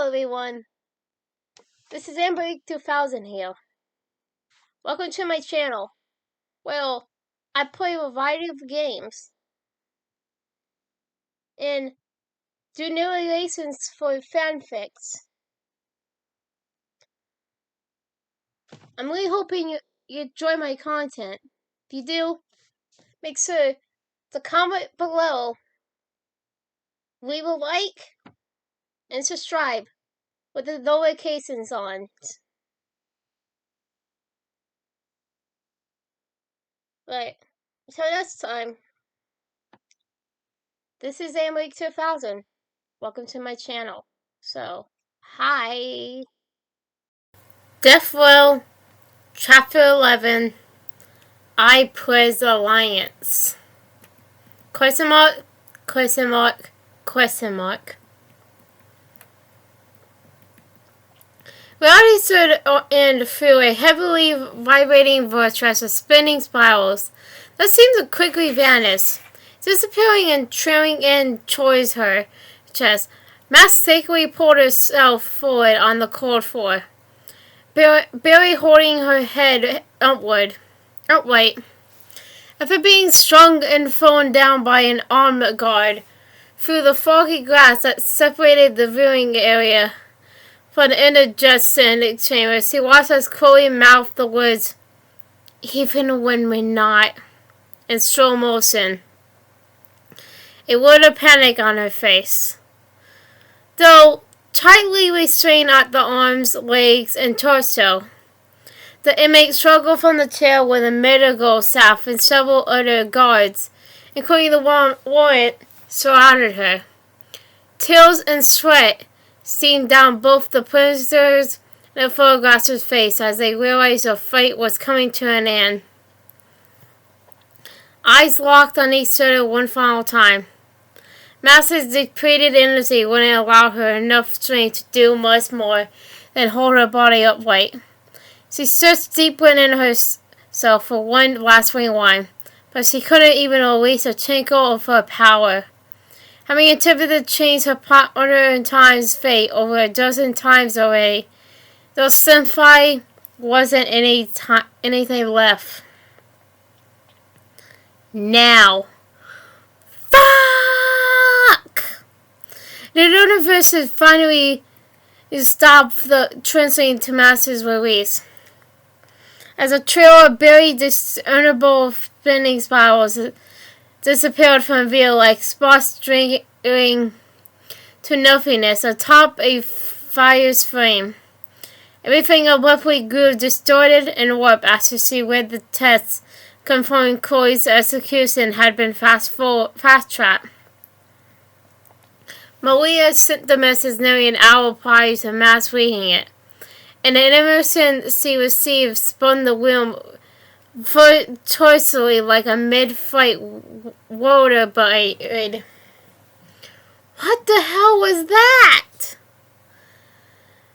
Hello everyone, this is AmberAnkNA here. Welcome to my channel. Well, I play a variety of games and do narrations for fanfics. I'm really hoping you enjoy my content. If you do, make sure to comment below, leave a like, and subscribe with the notifications on. Right, until next time, this is AmberAnkNA. Welcome to my channel. So, hi. Death Row, Chapter 11, I Praise Alliance. Question mark, question mark, question mark. Reality stood in through a heavily vibrating vortex of spinning spirals that seemed to quickly vanish, disappearing and trailing in towards her chest. Mask safely pulled herself forward on the cold floor, barely holding her head upright, after being strung and thrown down by an armed guard through the foggy glass that separated the viewing area from the indigestion chamber. She watched as Chloe mouthed the words, "Even when we're not," in slow motion, a word of panic on her face. Though tightly restrained at the arms, legs, and torso, the inmate struggled from the chair where the medical staff and several other guards, including the warrant, surrounded her. Tears and sweat steamed down both the prisoner's and the photographer's face as they realized the fight was coming to an end. Eyes locked on each other one final time. Master's depleted energy wouldn't allow her enough strength to do much more than hold her body upright. She searched deep within herself for one last rewind, but she couldn't even release a tinkle of her power. Having attempted to change her partner in time's fate over a dozen times already, though simply wasn't anything left. Now. Fuck! The universe had finally stopped the translating to Master's release, as a trail of barely discernible spinning spirals disappeared from view like spots dwindling to nothingness atop a fire's flame. Everything abruptly grew distorted and warped as she read the text confirming Chloe's execution had been fast-tracked. Maria sent the message nearly an hour prior to Matt's reading it, and the information she received spun the room virtuously like a mid-flight water blade. What the hell was that?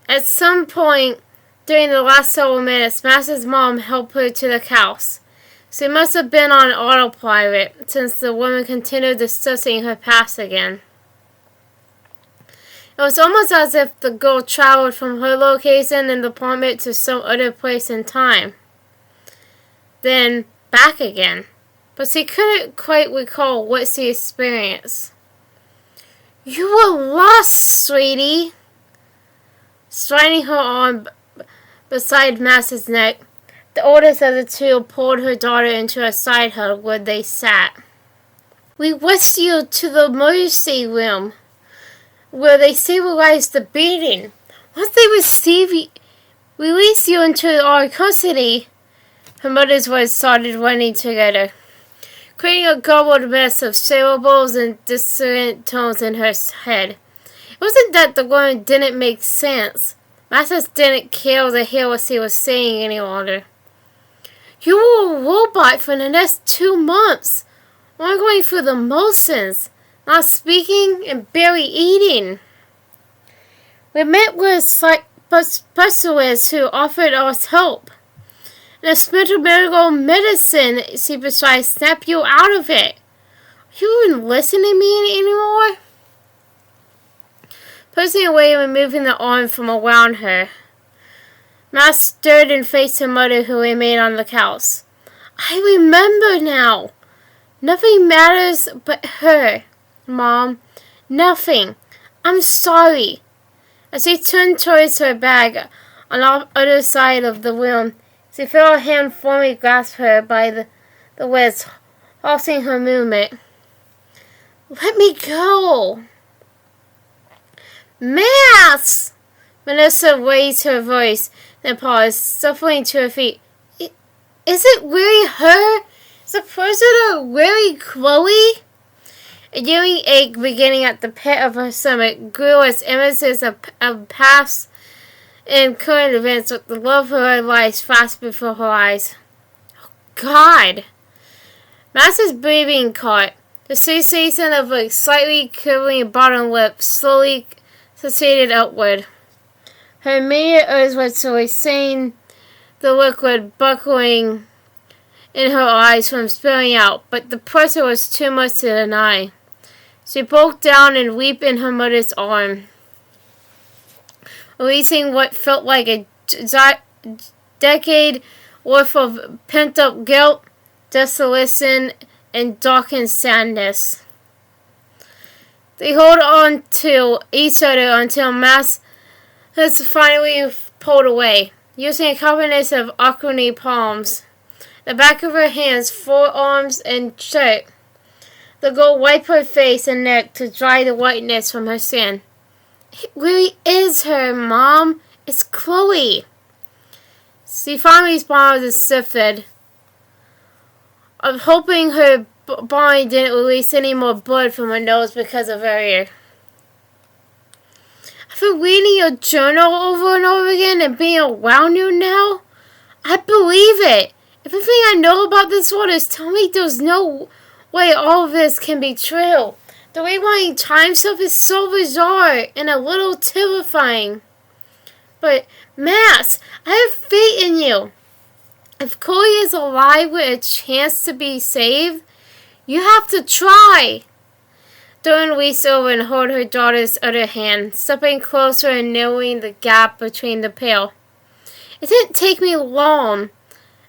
At some point during the last several minutes, Master's mom helped her to the couch. She must have been on autopilot, since the woman continued discussing her past again. It was almost as if the girl traveled from her location in the apartment to some other place in time, then back again, but she couldn't quite recall what she experienced. "You were lost, sweetie." Sliding her arm beside Master's neck, the oldest of the two pulled her daughter into a side hug where they sat. "We rushed you to the emergency room, where they stabilized the beating. Once they released you into our custody." Her mother's words started running together, creating a garbled mess of syllables and dissonant tones in her head. It wasn't that the woman didn't make sense. Master didn't care to hear what she was saying any longer. "You were a robot for the next 2 months, only going through the motions, not speaking and barely eating. We met with specialists who offered us help. And experimental medical medicine she prescribed snapped you out of it. Are you even listening to me anymore?" pushing away and removing the arm from around her. Max stirred and faced her mother, who remained on the couch. I remember now. Nothing matters but her, Mom. Nothing. I'm sorry. As she turned towards her bag on the other side of the room, she felt a hand firmly grasp her by the wrist, halting her movement. Let me go. Max! Vanessa raised her voice, then paused, stumbling to her feet. Is it really her? Is the prisoner really Chloe? A yelling ache beginning at the pit of her stomach grew as images of past and current events with the love of her life flashed before her eyes. Oh, God! Max's breathing caught. The sensation of a slightly quivering bottom lip slowly succeeded upward. Her immediate urge was to restrain the liquid buckling in her eyes from spilling out, but the pressure was too much to deny. She broke down and wept in her mother's arm, releasing what felt like a decade worth of pent-up guilt, desolation, and darkened sadness. They held on to each other until Max was finally pulled away, using a combination of awkward palms, the back of her hands, forearms, and shirt. The girl wiped her face and neck to dry the whiteness from her skin. It really is her, Mom. It's Chloe. She finally smiled and sifted, hoping her body didn't release any more blood from her nose because of her ear. After reading your journal over and over again and being around you now, I believe it. Everything I know about this world is telling me there's no way all of this can be true. The rewinding time stuff is so bizarre and a little terrifying. But, Max, I have faith in you. If Chloe is alive with a chance to be saved, you have to try. Dawn reached over and held her daughter's other hand, stepping closer and narrowing the gap between the pair. It didn't take me long,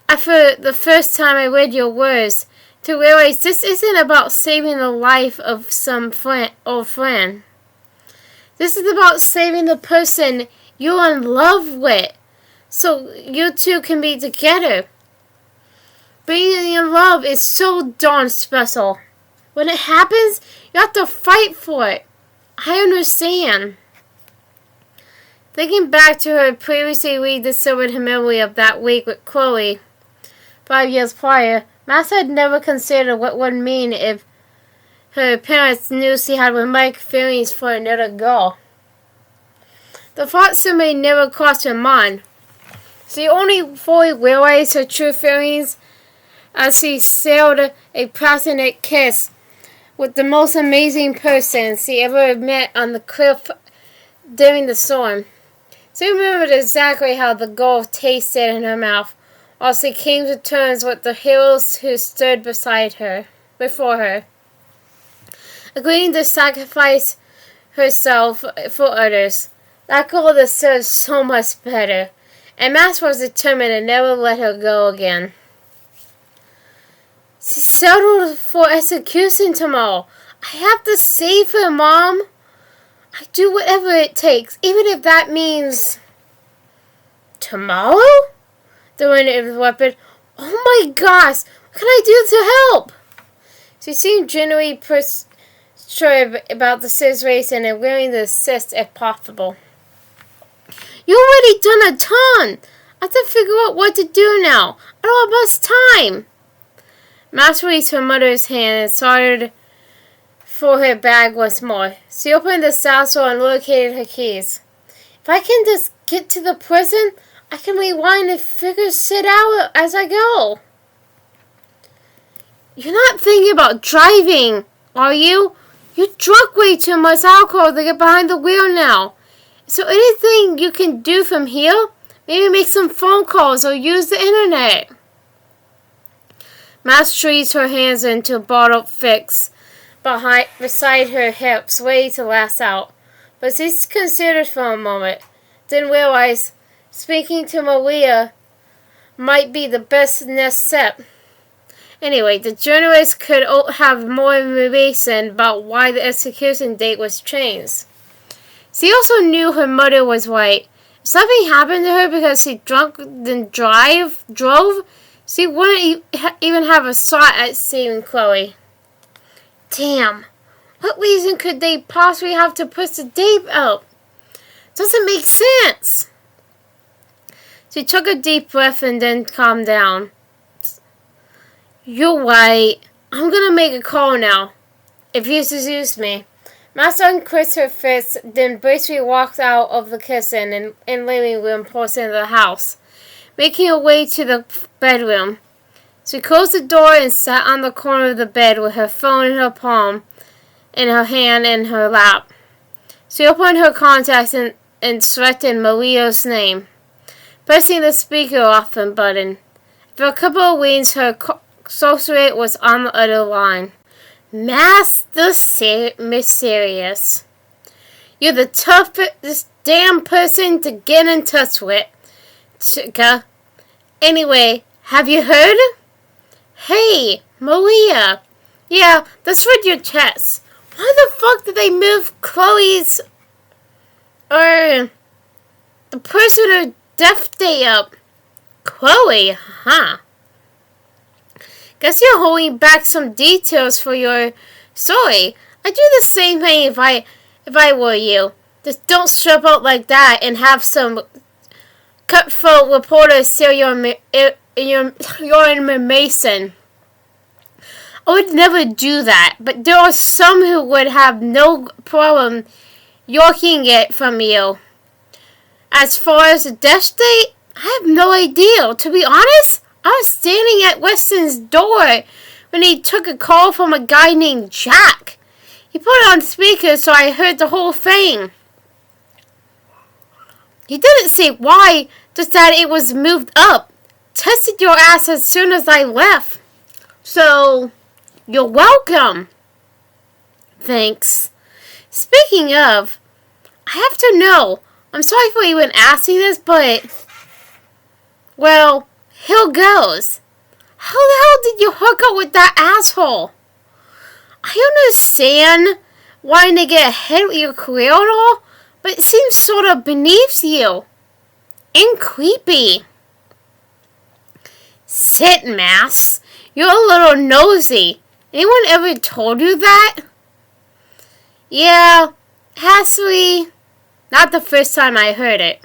after the first time I read your words, to realize this isn't about saving the life of some old friend. This is about saving the person you're in love with, so you two can be together. Being in love is so darn special. When it happens, you have to fight for it. I understand. Thinking back to her previously rediscovered memory of that week with Chloe 5 years prior, Max had never considered what it would mean if her parents knew she had romantic feelings for another girl. The thought simply never crossed her mind. She only fully realized her true feelings as she shared a passionate kiss with the most amazing person she ever met on the cliff during the storm. She remembered exactly how the girl tasted in her mouth, while she came to terms with the heroes who stood before her, agreeing to sacrifice herself for others. That girl deserved so much better, and Max was determined to never let her go again. She's settled for execution tomorrow. I have to save her, Mom. I do whatever it takes, even if that means... Tomorrow? The wind interrupted. Oh my gosh! What can I do to help? She seemed genuinely perturbed about the situation and willing to assist if possible. You already done a ton! I have to figure out what to do now. I don't have much time. Max reached her mother's hand and started for her bag once more. She opened the satchel and located her keys. If I can just get to the prison, I can rewind and figure shit out as I go. You're not thinking about driving, are you? You drunk way too much alcohol to get behind the wheel now. So anything you can do from here? Maybe make some phone calls or use the internet. Max squeezed her hands into a bottle fix beside her hips, ready to lash out. But he considered for a moment, then realized speaking to Maria might be the best next step. Anyway, the journalist could have more information about why the execution date was changed. She also knew her mother was right. If something happened to her because she drunk then drove, she wouldn't even have a shot at saving Chloe. Damn, what reason could they possibly have to push the date out? Doesn't make sense. She took a deep breath and then calmed down. You're right. I'm gonna make a call now. If you excuse me. Master uncrossed her fist, then briskly walked out of the kitchen and living room portion of the house, making her way to the bedroom. She closed the door and sat on the corner of the bed with her phone in her palm and her hand in her lap. She opened her contacts and selected Maria's name, pressing the speaker off button. For a couple of weeks, her associate was on the other line. Master Mysterious. You're the toughest damn person to get in touch with, Chica. Anyway, have you heard? Hey, Maria. Yeah, that's with your chest. Why the fuck did they move Chloe's the personal death day up? Chloe, huh? Guess you're holding back some details for your story. I'd do the same thing if I were you. Just don't strip out like that and have some cutthroat reporters steal your information. I would never do that, but there are some who would have no problem yorking it from you. As far as the death date, I have no idea. To be honest, I was standing at Weston's door when he took a call from a guy named Jack. He put it on speaker so I heard the whole thing. He didn't say why, just that it was moved up. Tested your ass as soon as I left. So, you're welcome. Thanks. Speaking of, I have to know. I'm sorry for even asking this, but... Well, here goes. How the hell did you hook up with that asshole? I understand wanting to get ahead with your career and all, but it seems sort of beneath you. And creepy. Sit, Mass. You're a little nosy. Anyone ever told you that? Yeah, actually, not the first time I heard it.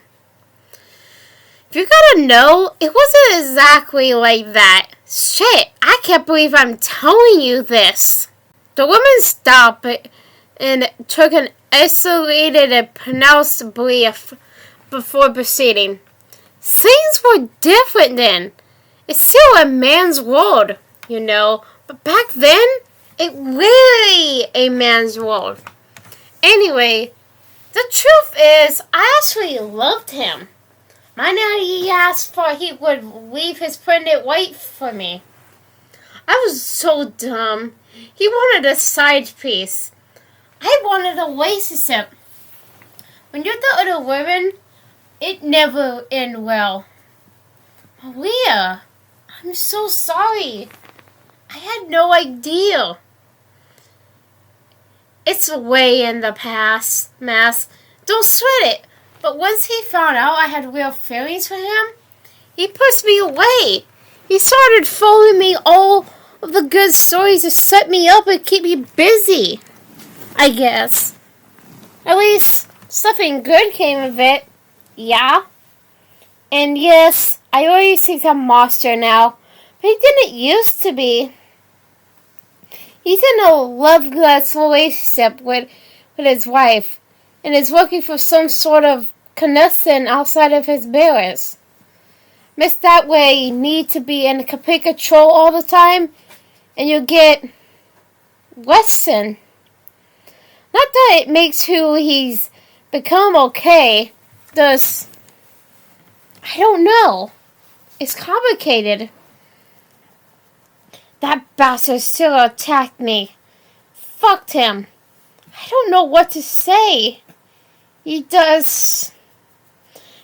If you gotta know, it wasn't exactly like that. Shit, I can't believe I'm telling you this. The woman stopped and took an isolated and pronounced breath before proceeding. Things were different then. It's still a man's world, you know, but back then, it really a man's world. Anyway, the truth is, I actually loved him. My daddy asked for he would leave his pregnant wife for me. I was so dumb. He wanted a side piece. I wanted a relationship. When you're the other woman, it never ends well. Maria, I'm so sorry. I had no idea. It's way in the past, Mass. Don't sweat it. But once he found out I had real feelings for him, he pushed me away. He started phoning me all of the good stories to set me up and keep me busy, I guess. At least something good came of it, yeah? And yes, I already think I'm a monster now, but he didn't used to be. He's in a loveless relationship with his wife, and is looking for some sort of connection outside of his parents. Miss that way you need to be in complete control all the time, and you get Weston. Not that it makes who he's become okay, just, I don't know. It's complicated. That bastard still attacked me. Fucked him. I don't know what to say. He does.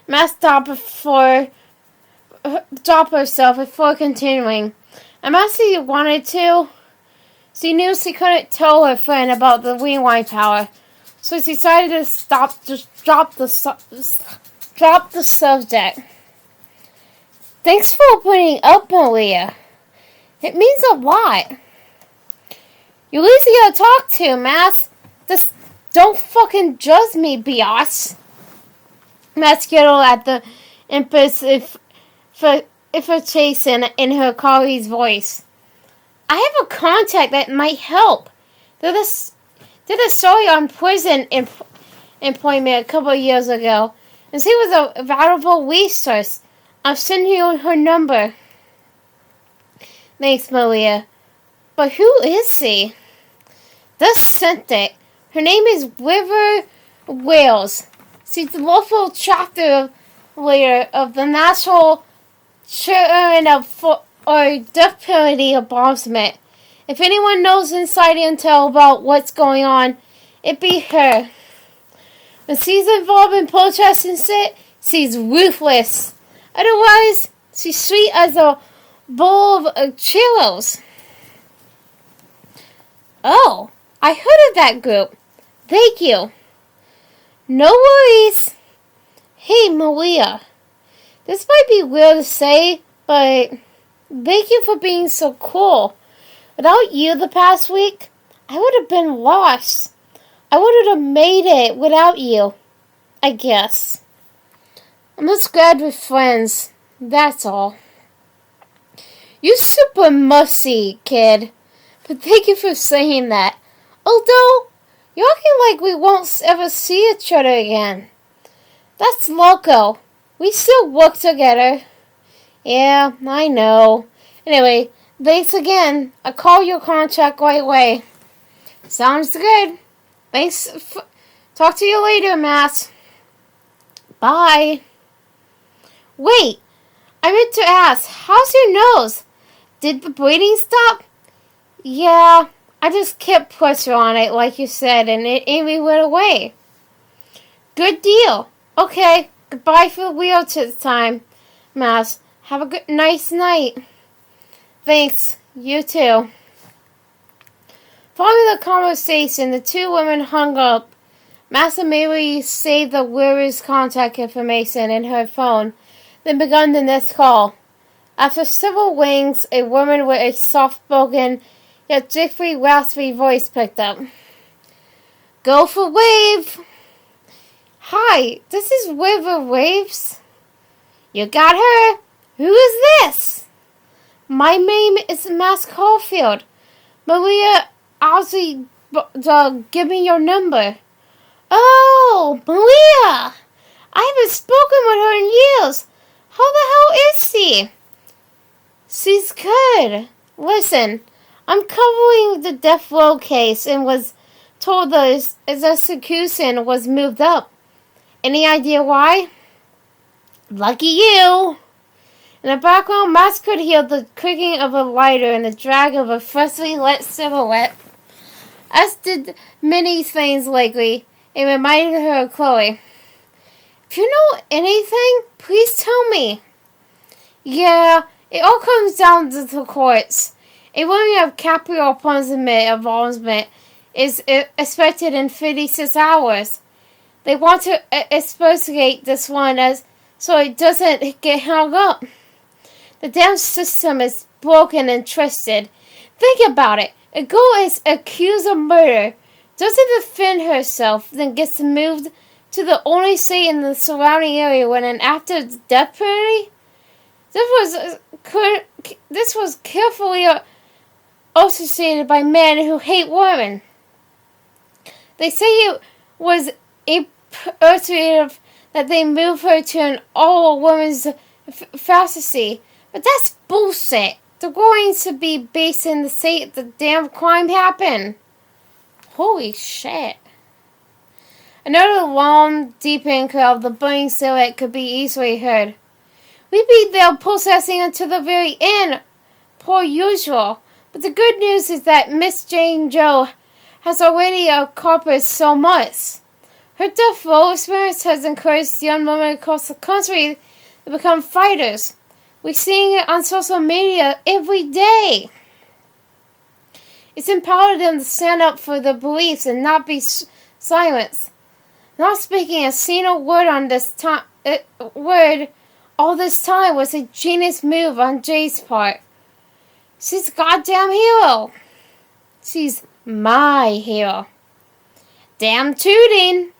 Matt stopped drop herself before continuing. And Massey wanted to. She knew she couldn't tell her friend about the rewind power, so she decided to drop the subject. Thanks for opening up, Maria. It means a lot. You're easy to talk to, Matt. Just don't fucking judge me, biatch. Matt skittled at the impulsive chasing in her colleague's voice. I have a contact that might help. Did a story on prison employment a couple of years ago, and she was a valuable resource. I'll send you her number. Thanks, Maria. But who is she? Just sent it. Her name is River Wales. She's the local chapter leader of the National Chairman for Death Penalty Abolishment. If anyone knows inside intel about what's going on, it'd be her. When she's involved in protests and shit, she's ruthless. Otherwise, she's sweet as a bowl of churros. Oh, I heard of that group. Thank you. No worries. Hey, Maria. This might be weird to say, but thank you for being so cool. Without you the past week, I would have been lost. I wouldn't have made it without you, I guess. I'm just glad we're friends. That's all. You're super musty, kid. But thank you for saying that. Although, you're acting like we won't ever see each other again. That's loco. We still work together. Yeah, I know. Anyway, thanks again. I'll call your contract right away. Sounds good. Thanks. Talk to you later, Matt. Bye. Wait, I meant to ask, how's your nose? Did the bleeding stop? Yeah, I just kept pressure on it, like you said, and it went away. Good deal. Okay, goodbye for the real time, Matt. Have a nice night. Thanks. You too. Following the conversation, the two women hung up. Matt immediately saved the wearer's contact information in her phone, then begun the next call. After several rings, a woman with a soft-spoken yet jiggly, raspy voice picked up. Go for Wave! Hi, this is River Waves. You got her? Who is this? My name is Matt Caulfield. Maria Ozzy, give me your number. Oh, Maria! I haven't spoken with her in years. How the hell is she? She's good. Listen, I'm covering the death row case and was told his execution was moved up. Any idea why? Lucky you. In the background, Matt could hear the clicking of a lighter and the drag of a freshly lit cigarette. As did many things lately, it reminded her of Chloe. If you know anything, please tell me. Yeah, it all comes down to the courts. A ruling of capital punishment involvement is expected in 56 hours. They want to expurgate this one so it doesn't get hung up. The damn system is broken and twisted. Think about it. A girl is accused of murder, doesn't defend herself, then gets moved to the only state in the surrounding area when an after death penalty. This was carefully orchestrated by men who hate women. They say it was imperative that they move her to an all-women's fantasy, but that's bullshit. They're going to be based in the state the damn crime happened. Holy shit. Another long, deep inhale of the burning silhouette could be easily heard. We'd be there processing until the very end, per usual. But the good news is that Miss Jane Joe has already accomplished so much. Her death row experience has encouraged young women across the country to become fighters. We're seeing it on social media every day. It's empowered them to stand up for their beliefs and not be silenced. Not speaking a single word on this word all this time was a genius move on Jay's part. She's a goddamn hero. She's my hero. Damn tooting.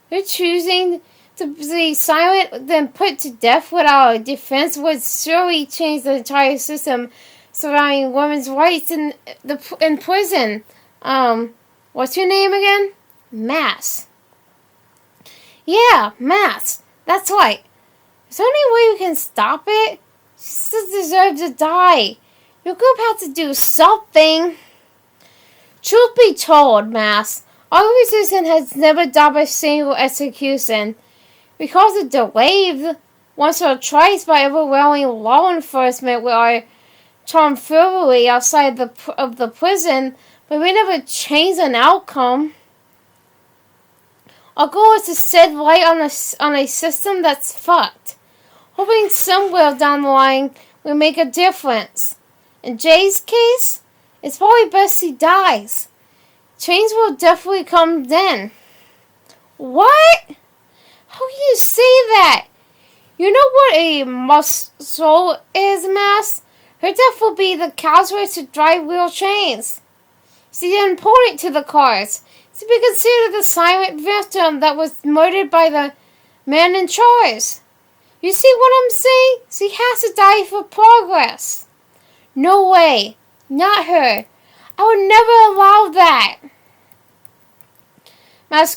Her choosing to be silent then put to death without a defense would surely change the entire system surrounding women's rights in prison. What's your name again? Mass. Yeah, Mass. That's right. Is there any way we can stop it? She still deserves to die. Your group has to do something. Truth be told, Mass, our organization has never done a single execution. Because it delayed once or twice by overwhelming law enforcement with our tomfoolery outside of the prison, but we never changed an outcome. Our goal is to shed light on a system that's fucked, hoping somewhere down the line will make a difference. In Jay's case, it's probably best he dies. Change will definitely come then. What? How can you say that? You know what a muscle is, Mass? Her death will be the catalyst to drive wheel chains. She didn't point to the cars. To be considered the silent victim that was murdered by the man in charge. You see what I'm saying? She has to die for progress. No way. Not her. I would never allow that. Mass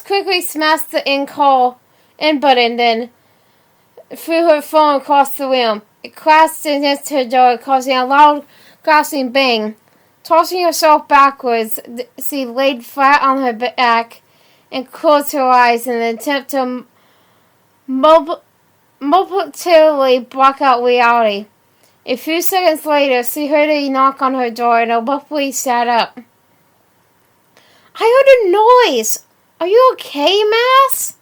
quickly smashed the in button, then threw her phone across the room. It crashed against her door, causing a loud crashing bang. Tossing herself backwards, she laid flat on her back and closed her eyes in an attempt to momentarily block out reality. A few seconds later, she heard a knock on her door and abruptly sat up. I heard a noise. Are you okay, Mass?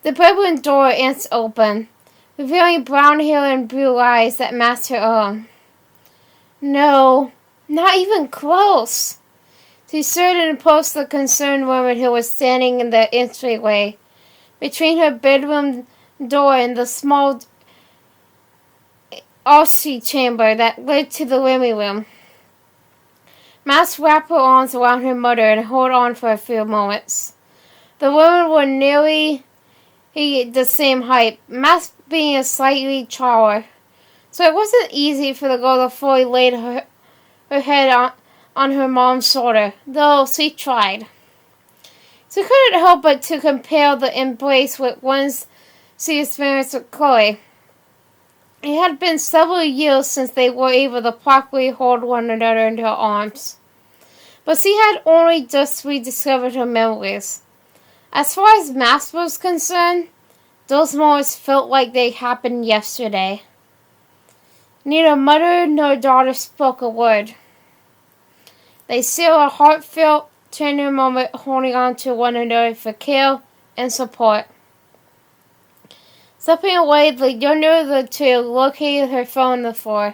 The bedroom door instantly opened, revealing brown hair and blue eyes that matched her own. No. Not even close. She stared and approached the concerned woman who was standing in the entryway between her bedroom door and the small ulchy chamber that led to the living room. Mass wrapped her arms around her mother and held on for a few moments. The women were nearly the same height, Mass being a slightly taller, so it wasn't easy for the girl to fully lay her head on her mom's shoulder, though she tried. She couldn't help but to compare the embrace with ones she experienced with Chloe. It had been several years since they were able to properly hold one another in her arms, but she had only just rediscovered her memories. As far as Max was concerned, those moments felt like they happened yesterday. Neither mother nor daughter spoke a word. They shared a heartfelt, tender moment holding on to one another for care and support. Stepping away, the younger of the two located her phone on the floor.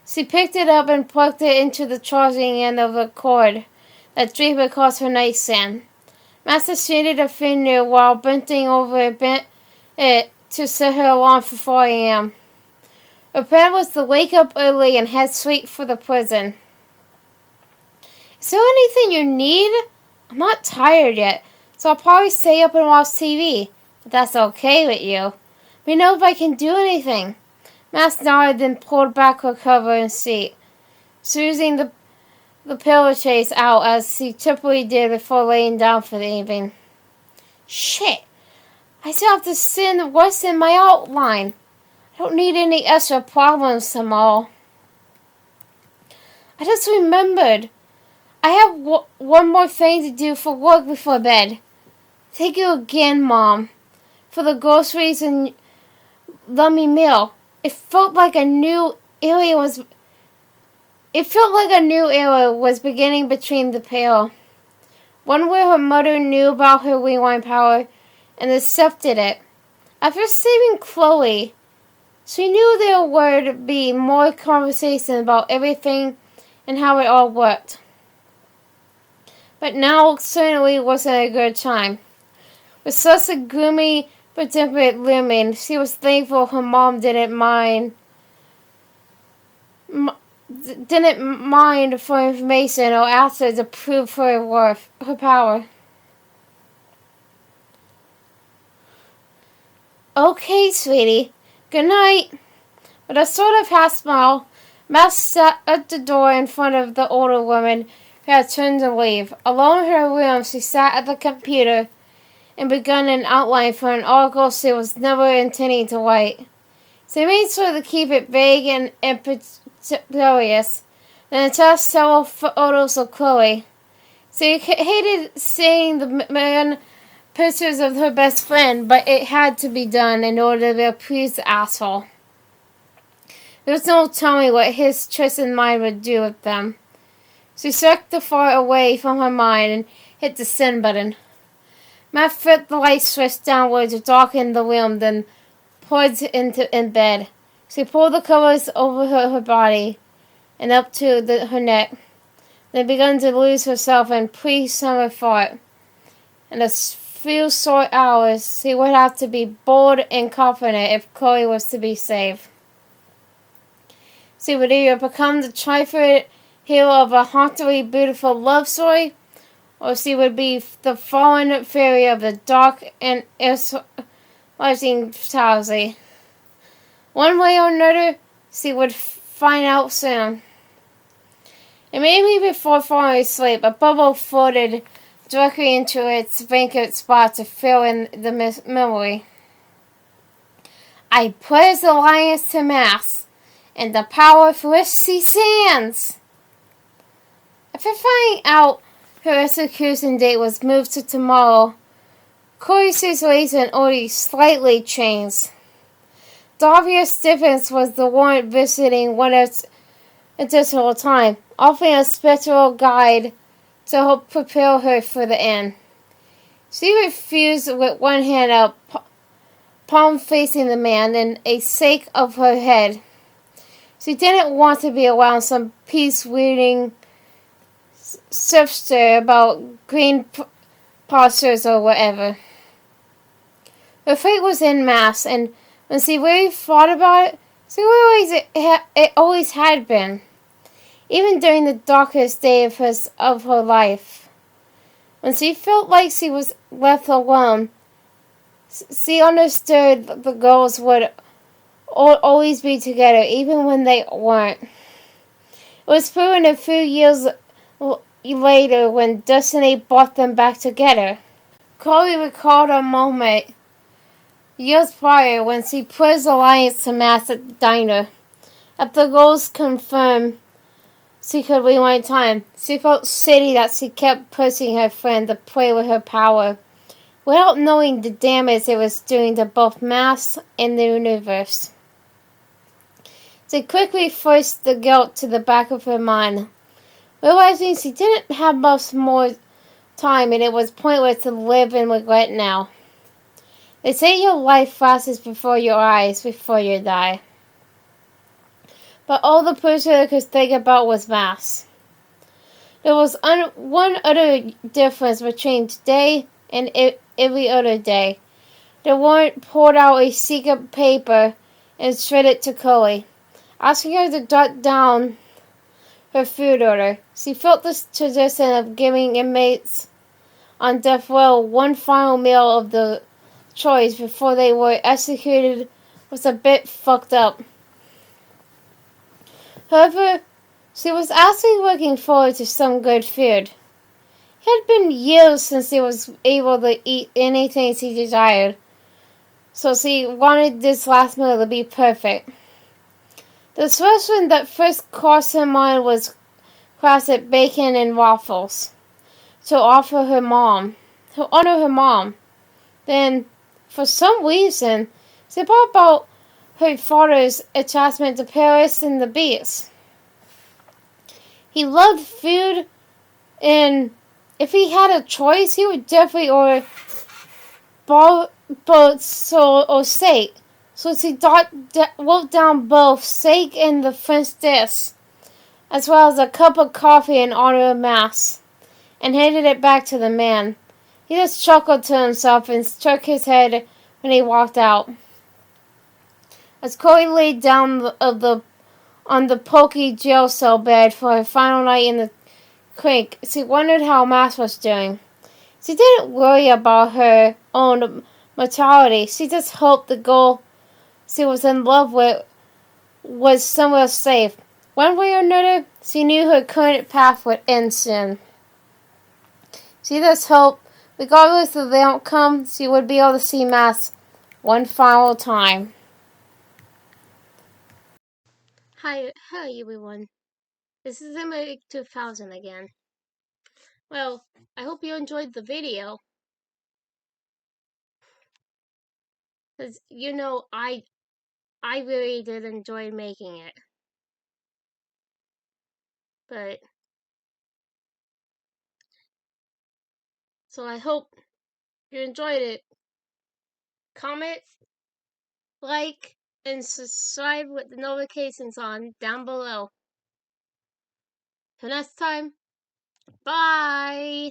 She picked it up and plugged it into the charging end of the cord that draped across her nightstand. Master shaded a finger while bending over it to set her alarm for 4 a.m. Her plan was to wake up early and head straight for the prison. Is there anything you need? I'm not tired yet, so I'll probably stay up and watch TV, if that's okay with you. Let me know if I can do anything. Max nodded, then pulled back her cover and seat, smoothing the pillowcase out as she typically did before laying down for the evening. Shit! I still have to send what's in my outline. I don't need any extra problems tomorrow. I just remembered. I have one more thing to do for work before bed. Thank you again, Mom, for the groceries and lummy meal. It felt like a new era was beginning between the pair. One where her mother knew about her rewind power and accepted it. After saving Chloe, she knew there would be more conversation about everything and how it all worked. But now certainly wasn't a good time. With such a gloomy predicament looming, she was thankful her mom didn't mind for information or ask her to prove her power. Okay, sweetie. Good night. With a sort of half smile, Max sat at the door in front of the older woman who had turned to leave. Alone in her room, she sat at the computer and began an outline for an article she was never intending to write. She made sure to keep it vague and imprecise, and attached several photos of Chloe. She hated seeing the pictures of her best friend, but it had to be done in order to appease the asshole. There was no telling what his twisted mind would do with them. She sucked the thought away from her mind and hit the send button. Matt flipped the light switch downward to darken the room, then poured in bed. She pulled the covers over her body and up to her neck, then began to lose herself in pre-summer thought. In a few short hours, she would have to be bold and confident if Chloe was to be saved. She would either become the triumphant hero of a hauntingly beautiful love story, or she would be the fallen fairy of the dark and isolating tragedy. One way or another, she would find out soon. Immediately before falling asleep, a bubble floated directly into its vacant spot to fill in the memory. I pledge allegiance to Mass and the power for which she stands. After finding out her execution date was moved to tomorrow, Chloe's situation only slightly changed. The obvious difference was the warrant visiting one additional time, offering a spiritual guide to help prepare her for the end. She refused with one hand up, palm facing the man, and a shake of her head. She didn't want to be around some peace-reading sipster about green postures or whatever. Her fate was in Mass, and when she really thought about it, she realized it always had been, even during the darkest day of her life. When she felt like she was left alone, she understood the girls would always be together, even when they weren't. It was proven a few years later when destiny brought them back together. Chloe recalled a moment years prior when she pledged alliance to Mass at the diner. After the girls confirmed she could rewind time, she felt shitty that she kept pushing her friend to play with her power, without knowing the damage it was doing to both Mass and the universe. She quickly forced the guilt to the back of her mind, realizing she didn't have much more time and it was pointless to live in regret now. They say your life flashes before your eyes before you die. But all the person could think about was Mass. There was one other difference between today and every other day. The warrant pulled out a secret paper and shredded it to Chloe, asking her to jot down her food order. She felt this tradition of giving inmates on death row one final meal of the choice before they were executed was a bit fucked up. However, she was actually looking forward to some good food. It had been years since she was able to eat anything she desired, so she wanted this last meal to be perfect. The suggestion that first crossed her mind was classic bacon and waffles to honor her mom. Then, for some reason, she thought about her father's attachment to Paris and the beach. He loved food and if he had a choice, he would definitely order both or steak. So he wrote down both steak and the French dish, as well as a cup of coffee in honor of Mass, and handed it back to the man. He just chuckled to himself and shook his head when he walked out. As Chloe laid down on the pokey jail cell bed for her final night in the creek, she wondered how Mass was doing. She didn't worry about her own mortality. She just hoped the girl she was in love with was somewhere safe. One way or another, she knew her current path would end soon. She just hoped, regardless of the outcome, she would be able to see Mass one final time. Hi everyone. This is Emma 2000 again. Well, I hope you enjoyed the video. Because, I really did enjoy making it. But, so I hope you enjoyed it. Comment, like, and subscribe with the notifications on down below. Till next time, bye!